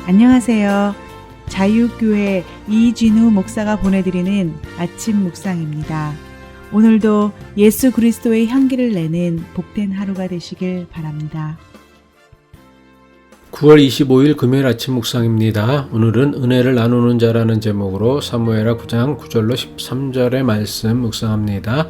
안녕하세요. 자유교회 이진우 목사가 보내드리는 아침 묵상입니다. 오늘도 예수 그리스도의 향기를 내는 복된 하루가 되시길 바랍니다. 9월 25일 금요일 아침 묵상입니다. 오늘은 은혜를 나누는 자라는 제목으로 사무엘하 9장 9절로 13절의 말씀 묵상합니다.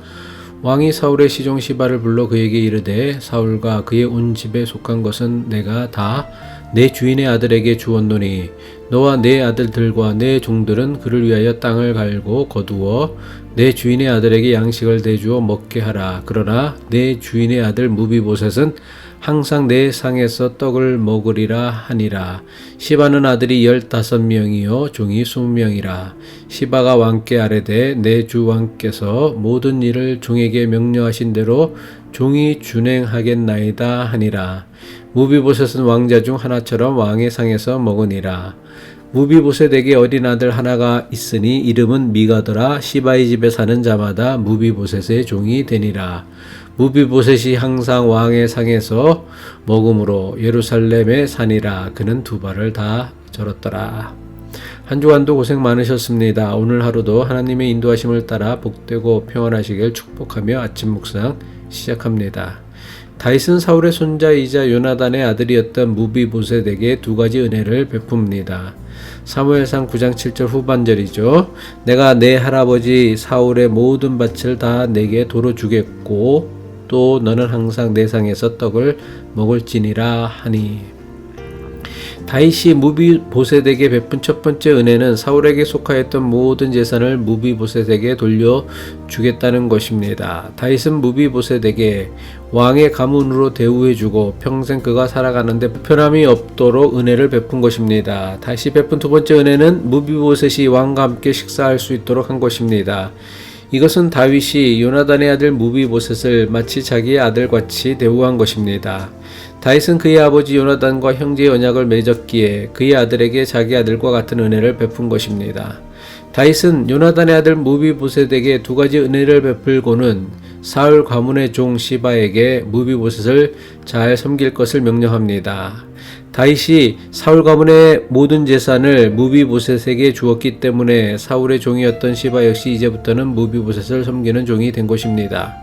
왕이 사울의 시종 시바를 불러 그에게 이르되 사울과 그의 온 집에 속한 것은 내가 다 내 주인의 아들에게 주었노니 너와 내 아들들과 내 종들은 그를 위하여 땅을 갈고 거두어 내 주인의 아들에게 양식을 대주어 먹게 하라. 그러나 내 주인의 아들 무비보셋은 항상 내 상에서 떡을 먹으리라 하니라. 시바는 아들이 15명이요 종이 20명이라. 시바가 왕께 아뢰되 내 주 왕께서 모든 일을 종에게 명령하신 대로 종이 준행하겠나이다 하니라. 무비보셋은 왕자 중 하나처럼 왕의 상에서 먹으니라. 무비보셋에게 어린 아들 하나가 있으니 이름은 미가더라. 시바의 집에 사는 자마다 무비보셋의 종이 되니라. 무비보셋이 항상 왕의 상에서 먹음으로 예루살렘에 사니라. 그는 두 발을 다 절었더라. 한 주간도 고생 많으셨습니다. 오늘 하루도 하나님의 인도하심을 따라 복되고 평안하시길 축복하며 아침 묵상 시작합니다. 다윗은 사울의 손자이자 요나단의 아들이었던 무비보셋에게 두 가지 은혜를 베풉니다. 사무엘상 9장 7절 후반절이죠. 내가 내 할아버지 사울의 모든 밭을 다 내게 도로 주겠고 또 너는 항상 내 상에서 떡을 먹을지니라 하니. 다윗이 무비보셋에게 베푼 첫 번째 은혜는 사울에게 속하였던 모든 재산을 무비보셋에게 돌려주겠다는 것입니다. 다윗은 무비보셋에게 왕의 가문으로 대우해주고 평생 그가 살아가는데 불편함이 없도록 은혜를 베푼 것입니다. 다윗이 베푼 두 번째 은혜는 무비보셋이 왕과 함께 식사할 수 있도록 한 것입니다. 이것은 다윗이 요나단의 아들 무비보셋을 마치 자기의 아들같이 대우한 것입니다. 다윗은 그의 아버지 요나단과 형제의 언약을 맺었기에 그의 아들에게 자기 아들과 같은 은혜를 베푼 것입니다. 다윗은 요나단의 아들 무비보셋에게 두 가지 은혜를 베풀고는 사울 가문의 종 시바에게 무비보셋을 잘 섬길 것을 명령합니다. 다윗이 사울 가문의 모든 재산을 무비보셋에게 주었기 때문에 사울의 종이었던 시바 역시 이제부터는 무비보셋을 섬기는 종이 된 것입니다.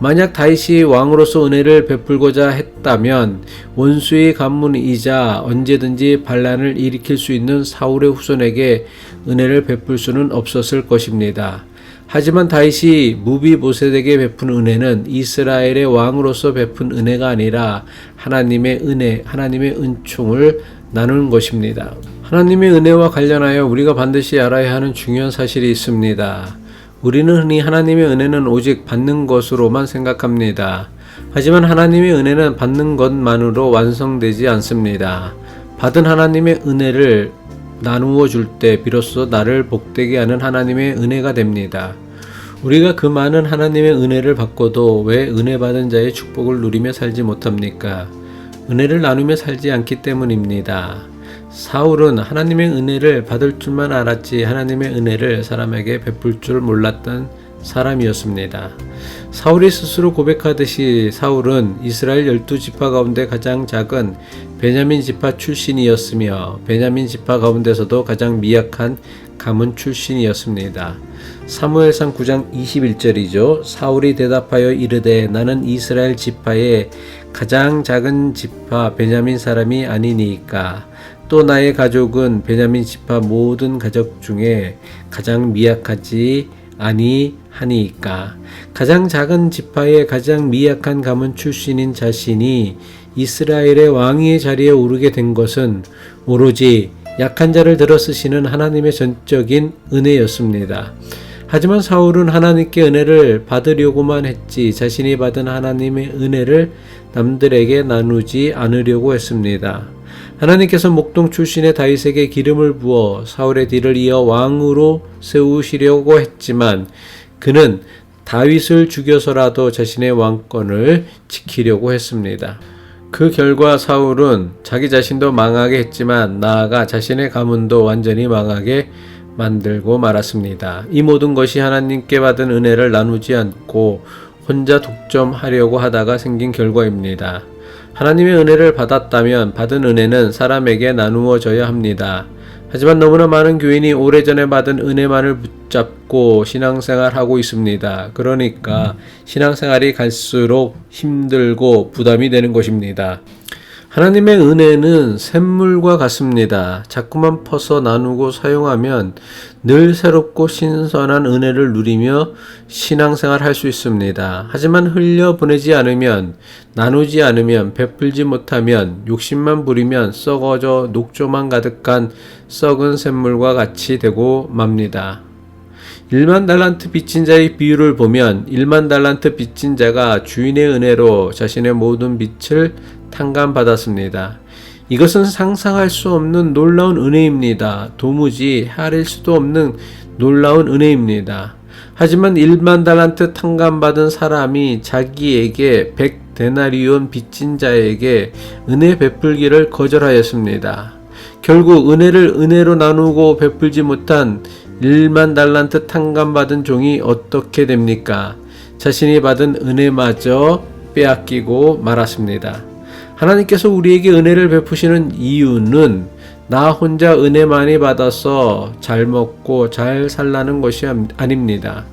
만약 다윗이 왕으로서 은혜를 베풀고자 했다면 원수의 가문이자 언제든지 반란을 일으킬 수 있는 사울의 후손에게 은혜를 베풀 수는 없었을 것입니다. 하지만 다윗이 무비보셋에게 베푼 은혜는 이스라엘의 왕으로서 베푼 은혜가 아니라 하나님의 은혜, 하나님의 은총을 나누는 것입니다. 하나님의 은혜와 관련하여 우리가 반드시 알아야 하는 중요한 사실이 있습니다. 우리는 흔히 하나님의 은혜는 오직 받는 것으로만 생각합니다. 하지만 하나님의 은혜는 받는 것만으로 완성되지 않습니다. 받은 하나님의 은혜를 나누어 줄 때 비로소 나를 복되게 하는 하나님의 은혜가 됩니다. 우리가 그 많은 하나님의 은혜를 받고도 왜 은혜 받은 자의 축복을 누리며 살지 못합니까? 은혜를 나누며 살지 않기 때문입니다. 사울은 하나님의 은혜를 받을 줄만 알았지 하나님의 은혜를 사람에게 베풀 줄 몰랐던 사람이었습니다. 사울이 스스로 고백하듯이 사울은 이스라엘 12지파 가운데 가장 작은 베냐민 지파 출신이었으며 베냐민 지파 가운데서도 가장 미약한 가문 출신이었습니다. 사무엘상 9장 21절이죠. 사울이 대답하여 이르되 나는 이스라엘 지파의 가장 작은 지파 베냐민 사람이 아니니까 또 나의 가족은 베냐민 지파 모든 가족 중에 가장 미약하지 아니하니까. 가장 작은 지파의 가장 미약한 가문 출신인 자신이 이스라엘의 왕위의 자리에 오르게 된 것은 오로지 약한 자를 들어 쓰시는 하나님의 전적인 은혜였습니다. 하지만 사울은 하나님께 은혜를 받으려고만 했지 자신이 받은 하나님의 은혜를 남들에게 나누지 않으려고 했습니다. 하나님께서 목동 출신의 다윗에게 기름을 부어 사울의 뒤를 이어 왕으로 세우시려고 했지만 그는 다윗을 죽여서라도 자신의 왕권을 지키려고 했습니다. 그 결과 사울은 자기 자신도 망하게 했지만 나아가 자신의 가문도 완전히 망하게 만들고 말았습니다. 이 모든 것이 하나님께 받은 은혜를 나누지 않고 혼자 독점하려고 하다가 생긴 결과입니다. 하나님의 은혜를 받았다면 받은 은혜는 사람에게 나누어져야 합니다. 하지만 너무나 많은 교인이 오래전에 받은 은혜만을 붙잡고 신앙생활하고 있습니다. 그러니까 신앙생활이 갈수록 힘들고 부담이 되는 것입니다. 하나님의 은혜는 샘물과 같습니다. 자꾸만 퍼서 나누고 사용하면 늘 새롭고 신선한 은혜를 누리며 신앙생활 할 수 있습니다. 하지만 흘려보내지 않으면, 나누지 않으면, 베풀지 못하면, 욕심만 부리면 썩어져 녹조만 가득한 썩은 샘물과 같이 되고 맙니다. 1만 달란트 빚진 자의 비유를 보면 1만 달란트 빚진 자가 주인의 은혜로 자신의 모든 빚을 탕감받았습니다. 이것은 상상할 수 없는 놀라운 은혜입니다. 도무지 헤아릴 수도 없는 놀라운 은혜입니다. 하지만 1만 달란트 탕감받은 사람이 자기에게 100데나리온 빚진 자에게 은혜 베풀기를 거절하였습니다. 결국 은혜를 은혜로 나누고 베풀지 못한 1만 달란트 탕감받은 종이 어떻게 됩니까? 자신이 받은 은혜마저 빼앗기고 말았습니다. 하나님께서 우리에게 은혜를 베푸시는 이유는 나 혼자 은혜 많이 받아서 잘 먹고 잘 살라는 것이 아닙니다.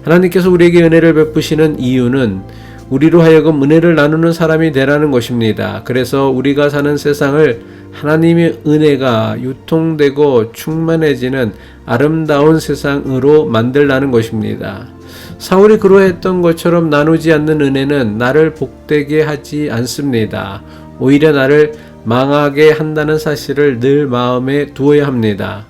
하나님께서 우리에게 은혜를 베푸시는 이유는 우리로 하여금 은혜를 나누는 사람이 되라는 것입니다. 그래서 우리가 사는 세상을 하나님의 은혜가 유통되고 충만해지는 아름다운 세상으로 만들라는 것입니다. 사울이 그러했던 것처럼 나누지 않는 은혜는 나를 복되게 하지 않습니다. 오히려 나를 망하게 한다는 사실을 늘 마음에 두어야 합니다.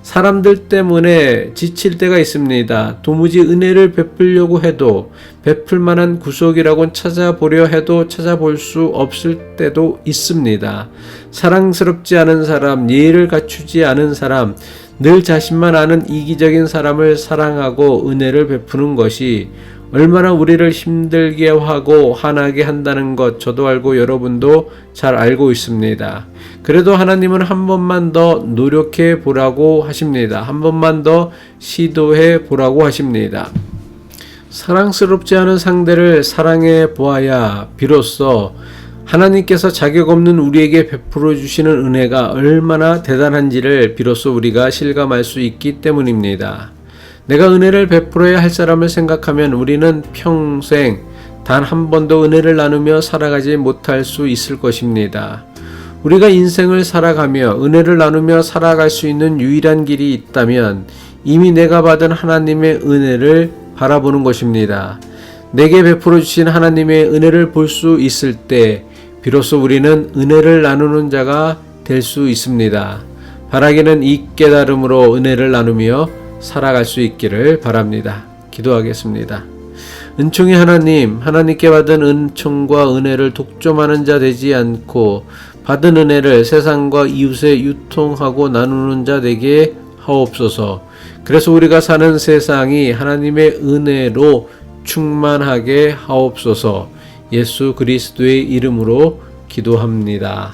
사람들 때문에 지칠 때가 있습니다. 도무지 은혜를 베풀려고 해도 베풀 만한 구속이라고 찾아보려 해도 찾아볼 수 없을 때도 있습니다. 사랑스럽지 않은 사람, 예의를 갖추지 않은 사람, 늘 자신만 아는 이기적인 사람을 사랑하고 은혜를 베푸는 것이 얼마나 우리를 힘들게 하고 화나게 한다는 것 저도 알고 여러분도 잘 알고 있습니다. 그래도 하나님은 한 번만 더 노력해 보라고 하십니다. 한 번만 더 시도해 보라고 하십니다. 사랑스럽지 않은 상대를 사랑해 보아야 비로소 하나님께서 자격 없는 우리에게 베풀어 주시는 은혜가 얼마나 대단한지를 비로소 우리가 실감할 수 있기 때문입니다. 내가 은혜를 베풀어야 할 사람을 생각하면 우리는 평생 단 한 번도 은혜를 나누며 살아가지 못할 수 있을 것입니다. 우리가 인생을 살아가며 은혜를 나누며 살아갈 수 있는 유일한 길이 있다면 이미 내가 받은 하나님의 은혜를 바라보는 것입니다. 내게 베풀어 주신 하나님의 은혜를 볼 수 있을 때 비로소 우리는 은혜를 나누는 자가 될 수 있습니다. 바라기는 이 깨달음으로 은혜를 나누며 살아갈 수 있기를 바랍니다. 기도하겠습니다. 은총의 하나님, 하나님께 받은 은총과 은혜를 독점하는 자 되지 않고 받은 은혜를 세상과 이웃에 유통하고 나누는 자 되게 하옵소서. 그래서 우리가 사는 세상이 하나님의 은혜로 충만하게 하옵소서. 예수 그리스도의 이름으로 기도합니다.